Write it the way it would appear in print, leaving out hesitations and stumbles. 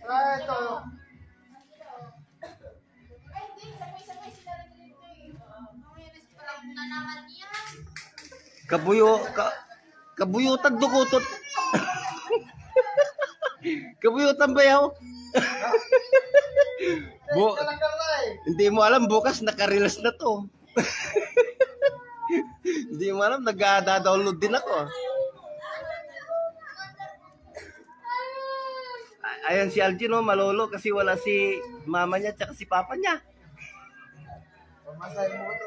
Ah, ito. Kabuyutan dukutot. Kabuyutan bayaw. Hindi mo alam bukas naka-release na to. Hindi mo alam nag-download din ako. Ayan si Algin, oh, malolo kasi wala si mama niya at si papa niya. Masaya mo ito.